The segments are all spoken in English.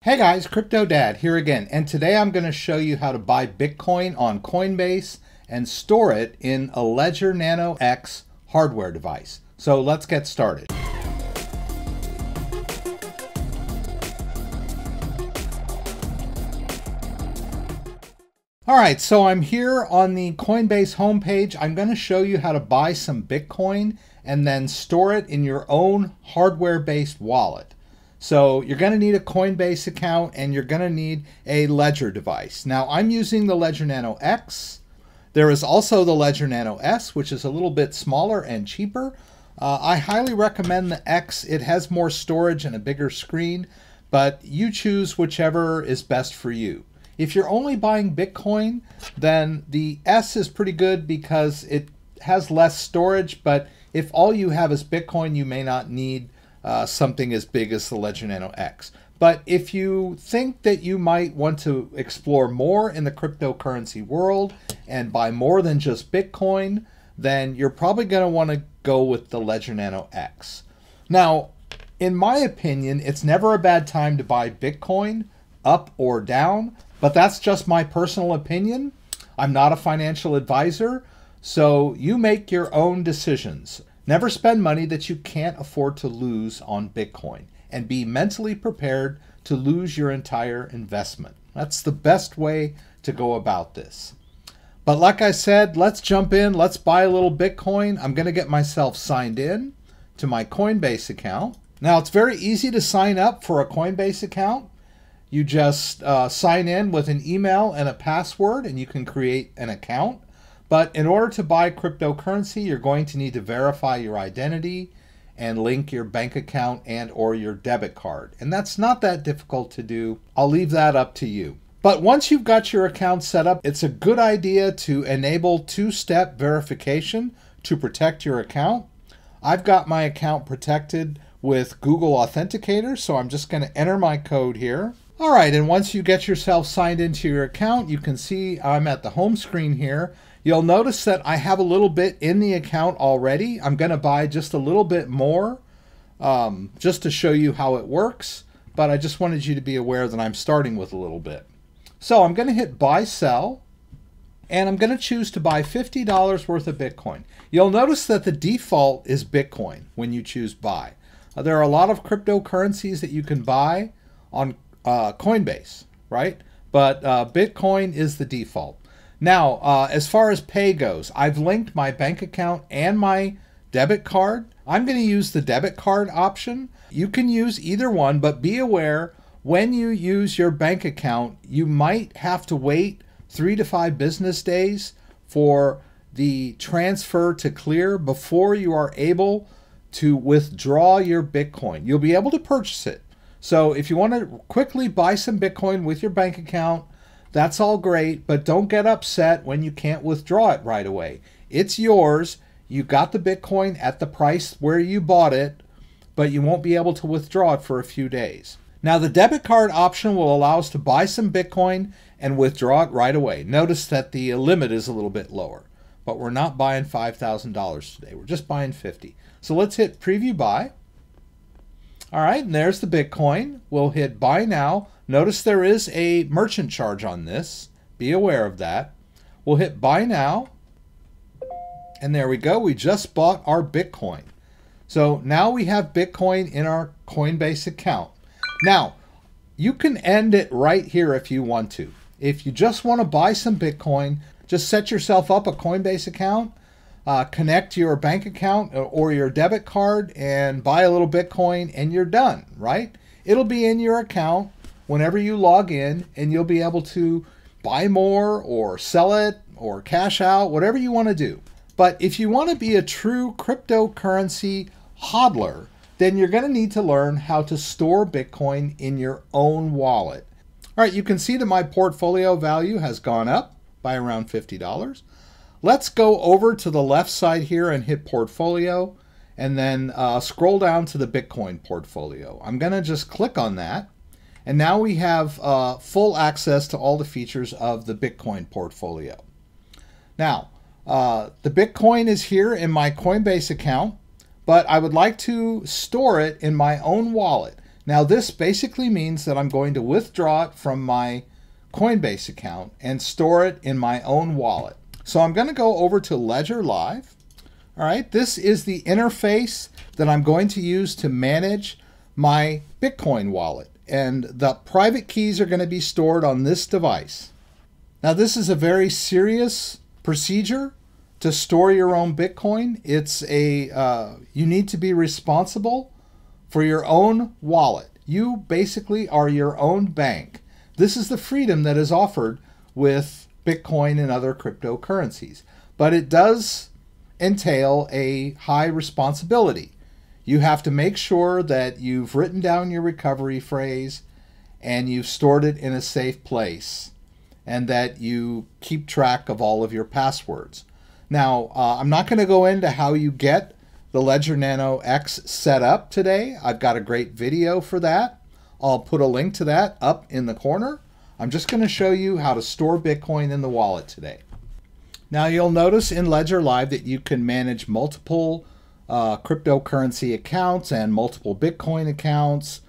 Hey guys, CryptoDad here again, and today I'm going to show you how to buy Bitcoin on Coinbase and store it in a Ledger Nano X hardware device. So let's get started. Alright, so I'm here on the Coinbase homepage. I'm going to show you how to buy some Bitcoin and then store it in your own hardware-based wallet. So you're going to need a Coinbase account and you're going to need a Ledger device. Now I'm using the Ledger Nano X. There is also the Ledger Nano S, which is a little bit smaller and cheaper. I highly recommend the X. It has more storage and a bigger screen, but you choose whichever is best for you. If you're only buying Bitcoin, then the S is pretty good because it has less storage, but if all you have is Bitcoin, you may not need something as big as the Ledger Nano X. But if you think that you might want to explore more in the cryptocurrency world and buy more than just Bitcoin, then you're probably going to want to go with the Ledger Nano X. Now, in my opinion, it's never a bad time to buy Bitcoin, up or down, but that's just my personal opinion. I'm not a financial advisor, so you make your own decisions. Never spend money that you can't afford to lose on Bitcoin, and be mentally prepared to lose your entire investment. That's the best way to go about this. But like I said, let's jump in. Let's buy a little Bitcoin. I'm going to get myself signed in to my Coinbase account. Now, it's very easy to sign up for a Coinbase account. You just sign in with an email and a password, and you can create an account. But in order to buy cryptocurrency, you're going to need to verify your identity and link your bank account and or your debit card. And that's not that difficult to do. I'll leave that up to you. But once you've got your account set up, it's a good idea to enable two-step verification to protect your account. I've got my account protected with Google Authenticator, so I'm just going to enter my code here. All right, and once you get yourself signed into your account, you can see I'm at the home screen here. You'll notice that I have a little bit in the account already. I'm going to buy just a little bit more just to show you how it works. But I just wanted you to be aware that I'm starting with a little bit. So I'm going to hit buy sell. And I'm going to choose to buy $50 worth of Bitcoin. You'll notice that the default is Bitcoin when you choose buy. There are a lot of cryptocurrencies that you can buy on Coinbase, right? But Bitcoin is the default. Now, as far as pay goes, I've linked my bank account and my debit card. I'm going to use the debit card option. You can use either one, but be aware when you use your bank account, you might have to wait 3 to 5 business days for the transfer to clear before you are able to withdraw your Bitcoin. You'll be able to purchase it. So if you want to quickly buy some Bitcoin with your bank account, that's all great, but don't get upset when you can't withdraw it right away. It's yours. You got the Bitcoin at the price where you bought it, but you won't be able to withdraw it for a few days. Now, the debit card option will allow us to buy some Bitcoin and withdraw it right away. Notice that the limit is a little bit lower, but we're not buying $5,000 today. We're just buying 50. So let's hit preview buy. All right, and there's the Bitcoin. We'll hit buy now. Notice there is a merchant charge on this. Be aware of that. We'll hit buy now. And there we go. We just bought our Bitcoin. So now we have Bitcoin in our Coinbase account. Now, you can end it right here if you want to. If you just want to buy some Bitcoin, just set yourself up a Coinbase account. Connect your bank account or your debit card and buy a little Bitcoin and you're done, right? It'll be in your account whenever you log in and you'll be able to buy more or sell it or cash out, whatever you want to do. But if you want to be a true cryptocurrency hodler, then you're going to need to learn how to store Bitcoin in your own wallet. All right, you can see that my portfolio value has gone up by around $50. Let's go over to the left side here and hit portfolio and then scroll down to the Bitcoin portfolio. I'm going to just click on that. And now we have full access to all the features of the Bitcoin portfolio. Now, the Bitcoin is here in my Coinbase account, but I would like to store it in my own wallet. Now this basically means that I'm going to withdraw it from my Coinbase account and store it in my own wallet. So I'm going to go over to Ledger Live. All right, this is the interface that I'm going to use to manage my Bitcoin wallet. And the private keys are going to be stored on this device. Now this is a very serious procedure to store your own Bitcoin. It's you need to be responsible for your own wallet. You basically are your own bank. This is the freedom that is offered with Bitcoin and other cryptocurrencies. But it does entail a high responsibility. You have to make sure that you've written down your recovery phrase and you've stored it in a safe place, and that you keep track of all of your passwords. Now, I'm not going to go into how you get the Ledger Nano X set up today. I've got a great video for that. I'll put a link to that up in the corner. I'm just going to show you how to store Bitcoin in the wallet today. Now you'll notice in Ledger Live that you can manage multiple cryptocurrency accounts and multiple Bitcoin accounts.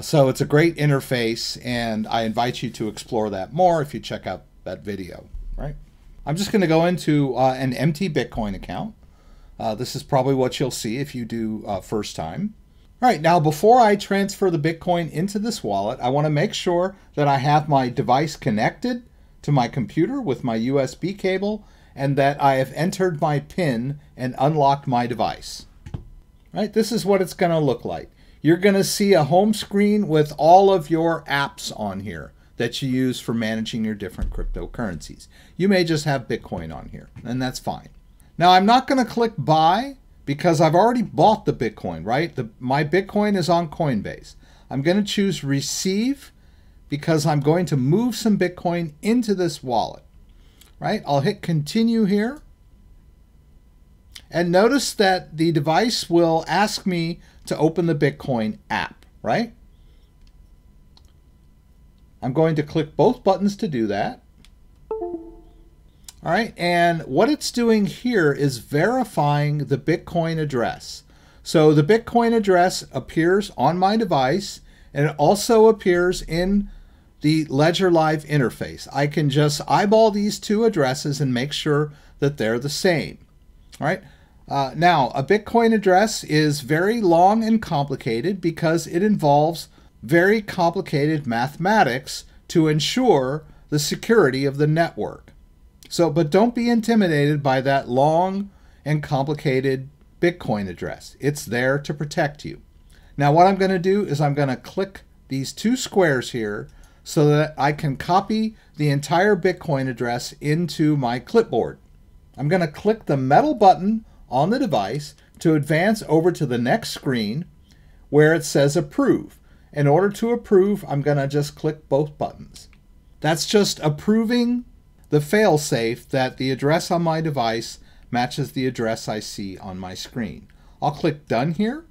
So it's a great interface, and I invite you to explore that more if you check out that video, right? I'm just going to go into an empty Bitcoin account. This is probably what you'll see if you do first time. All right, now before I transfer the Bitcoin into this wallet, I want to make sure that I have my device connected to my computer with my USB cable, and that I have entered my PIN and unlocked my device. All right, this is what it's going to look like. You're going to see a home screen with all of your apps on here that you use for managing your different cryptocurrencies. You may just have Bitcoin on here, and that's fine. Now, I'm not going to click buy because I've already bought the Bitcoin, right? My Bitcoin is on Coinbase. I'm going to choose receive because I'm going to move some Bitcoin into this wallet, right? I'll hit continue here. And notice that the device will ask me to open the Bitcoin app, right? I'm going to click both buttons to do that. All right, and what it's doing here is verifying the Bitcoin address. So the Bitcoin address appears on my device, and it also appears in the Ledger Live interface. I can just eyeball these two addresses and make sure that they're the same. All right. Now, a Bitcoin address is very long and complicated because it involves very complicated mathematics to ensure the security of the network. So, but don't be intimidated by that long and complicated Bitcoin address. It's there to protect you. Now, what I'm going to do is I'm going to click these two squares here so that I can copy the entire Bitcoin address into my clipboard. I'm going to click the metal button on the device to advance over to the next screen where it says approve. In order to approve, I'm going to just click both buttons. That's just approving the failsafe that the address on my device matches the address I see on my screen. I'll click done here.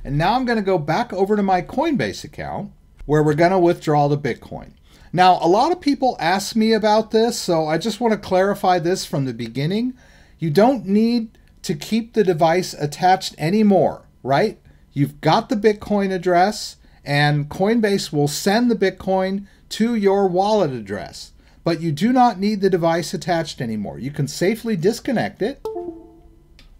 And now I'm going to go back over to my Coinbase account where we're going to withdraw the Bitcoin. Now, a lot of people ask me about this, so I just want to clarify this from the beginning. You don't need to keep the device attached anymore, right? You've got the Bitcoin address, and Coinbase will send the Bitcoin to your wallet address. But you do not need the device attached anymore. You can safely disconnect it.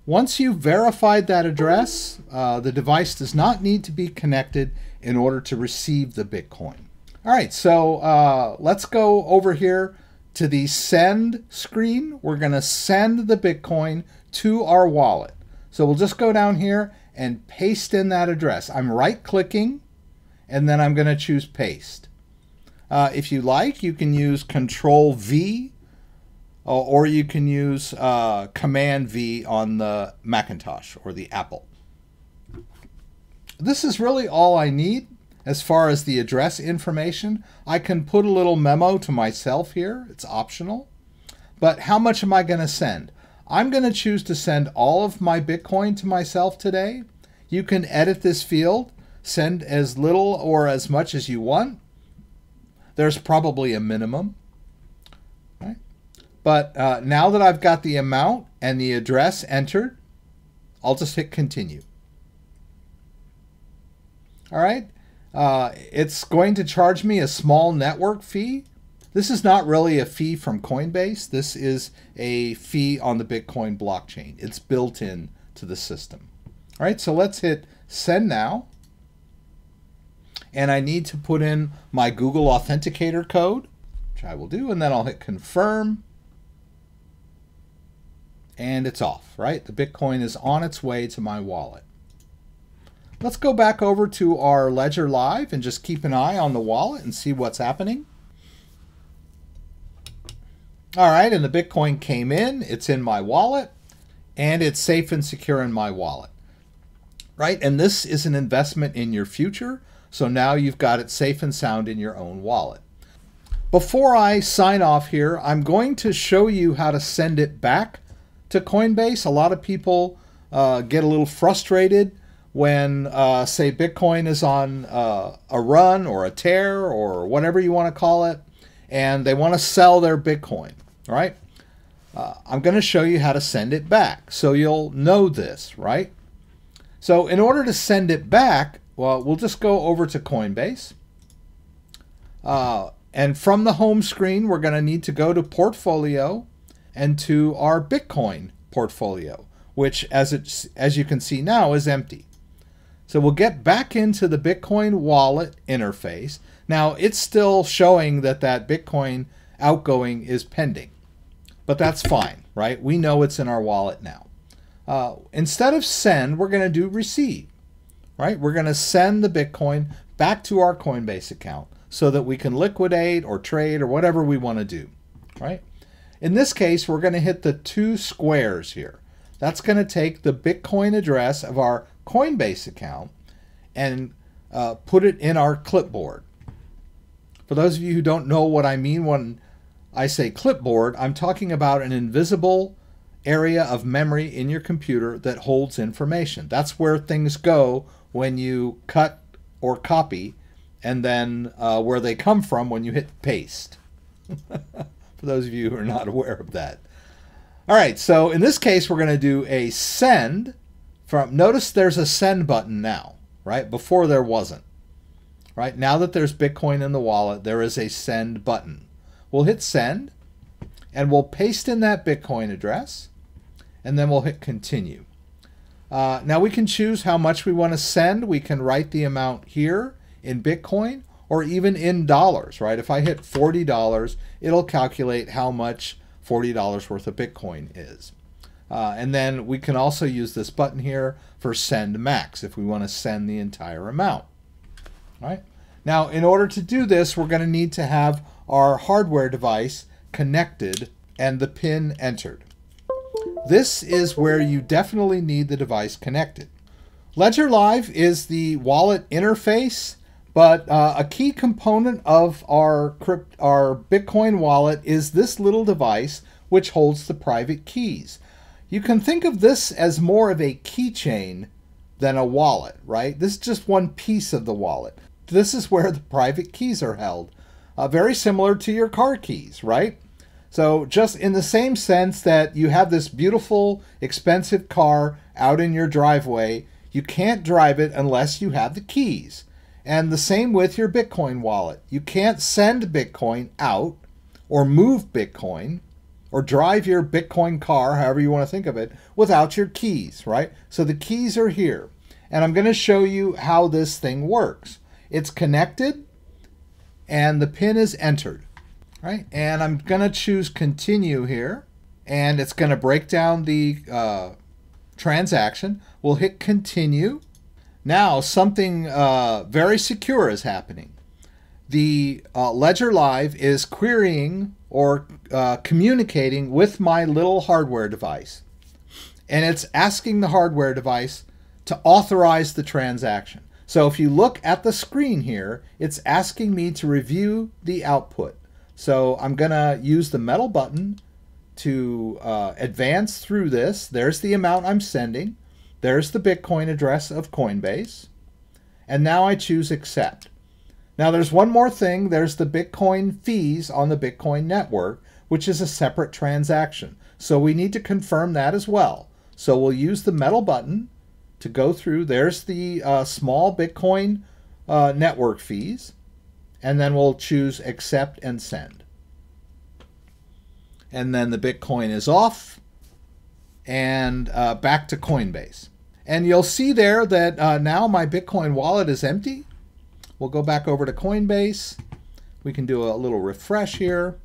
Once you've verified that address, the device does not need to be connected in order to receive the Bitcoin. All right, so let's go over here to the send screen. We're going to send the Bitcoin to our wallet. So we'll just go down here and paste in that address. I'm right-clicking, and then I'm going to choose paste. If you like, you can use Control-V, or you can use Command-V on the Macintosh or the Apple. This is really all I need as far as the address information. I can put a little memo to myself here. It's optional. But how much am I going to send? I'm going to choose to send all of my Bitcoin to myself today. You can edit this field, send as little or as much as you want. There's probably a minimum. Right? But now that I've got the amount and the address entered, I'll just hit continue. All right. it's going to charge me a small network fee. This is not really a fee from Coinbase. This is a fee on the Bitcoin blockchain. It's built in to the system. All right, so let's hit send now. And I need to put in my Google Authenticator code, which I will do, and then I'll hit confirm. And it's off, right? The Bitcoin is on its way to my wallet. Let's go back over to our Ledger Live and just keep an eye on the wallet and see what's happening. All right, and the Bitcoin came in, it's in my wallet, and it's safe and secure in my wallet, right? And this is an investment in your future, so now you've got it safe and sound in your own wallet. Before I sign off here, I'm going to show you how to send it back to Coinbase. A lot of people get a little frustrated when, say, Bitcoin is on a run or a tear or whatever you want to call it, and they want to sell their Bitcoin, right? I'm going to show you how to send it back so you'll know this, right? So in order to send it back, well, we'll just go over to Coinbase. And from the home screen, we're going to need to go to Portfolio and to our Bitcoin portfolio, which as you can see now is empty. So we'll get back into the Bitcoin wallet interface. Now it's still showing that Bitcoin outgoing is pending, but that's fine, right? We know it's in our wallet now. Instead of send, we're going to do receive, right? We're going to send the Bitcoin back to our Coinbase account so that we can liquidate or trade or whatever we want to do, right? In this case, we're going to hit the 2 squares here. That's going to take the Bitcoin address of our Coinbase account and put it in our clipboard. For those of you who don't know what I mean when I say clipboard, I'm talking about an invisible area of memory in your computer that holds information. That's where things go when you cut or copy, and then where they come from when you hit paste. For those of you who are not aware of that. All right, so in this case, we're going to do a send from, notice there's a send button now, right? Before there wasn't, right? Now that there's Bitcoin in the wallet, there is a send button. We'll hit send, and we'll paste in that Bitcoin address, and then we'll hit continue. Now we can choose how much we want to send. We can write the amount here in Bitcoin or even in dollars, right? If I hit $40, it'll calculate how much $40 worth of Bitcoin is. And then we can also use this button here for send max if we want to send the entire amount. All right? Now, in order to do this, we're going to need to have our hardware device connected and the PIN entered. This is where you definitely need the device connected. Ledger Live is the wallet interface, but a key component of our Bitcoin wallet is this little device which holds the private keys. You can think of this as more of a keychain than a wallet, right? This is just one piece of the wallet. This is where the private keys are held. Very similar to your car keys, right? So just in the same sense that you have this beautiful, expensive car out in your driveway, you can't drive it unless you have the keys. And the same with your Bitcoin wallet. You can't send Bitcoin out or move Bitcoin or drive your Bitcoin car, however you want to think of it, without your keys, right? So the keys are here. And I'm going to show you how this thing works. It's connected and the PIN is entered, right? And I'm going to choose continue here, and it's going to break down the transaction. We'll hit continue. Now something very secure is happening. The Ledger Live is querying or communicating with my little hardware device. And it's asking the hardware device to authorize the transaction. So if you look at the screen here, it's asking me to review the output. So I'm going to use the metal button to advance through this. There's the amount I'm sending. There's the Bitcoin address of Coinbase. And now I choose accept. Now there's one more thing. There's the Bitcoin fees on the Bitcoin network, which is a separate transaction. So we need to confirm that as well. So we'll use the metal button to go through. There's the small Bitcoin network fees, and then we'll choose accept and send. And then the Bitcoin is off, and back to Coinbase. And you'll see there that now my Bitcoin wallet is empty. We'll go back over to Coinbase. We can do a little refresh here.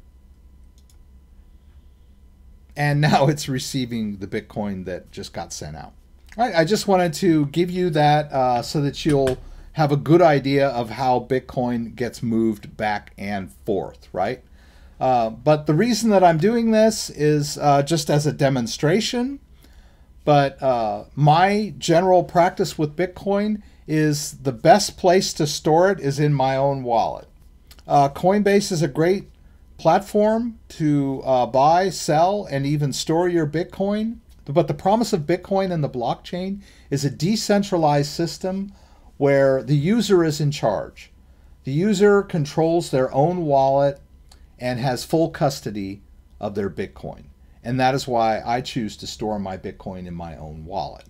And now it's receiving the Bitcoin that just got sent out. All right, I just wanted to give you that so that you'll have a good idea of how Bitcoin gets moved back and forth, right? But the reason that I'm doing this is just as a demonstration. But my general practice with Bitcoin is the best place to store it is in my own wallet. Coinbase is a great platform to buy, sell, and even store your Bitcoin. But the promise of Bitcoin and the blockchain is a decentralized system where the user is in charge. The user controls their own wallet and has full custody of their Bitcoin. And that is why I choose to store my Bitcoin in my own wallet.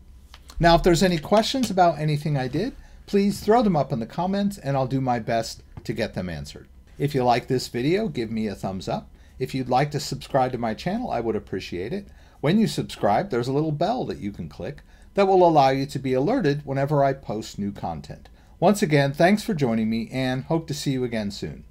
Now, if there's any questions about anything I did, please throw them up in the comments and I'll do my best to get them answered. If you like this video, give me a thumbs up. If you'd like to subscribe to my channel, I would appreciate it. When you subscribe, there's a little bell that you can click that will allow you to be alerted whenever I post new content. Once again, thanks for joining me and hope to see you again soon.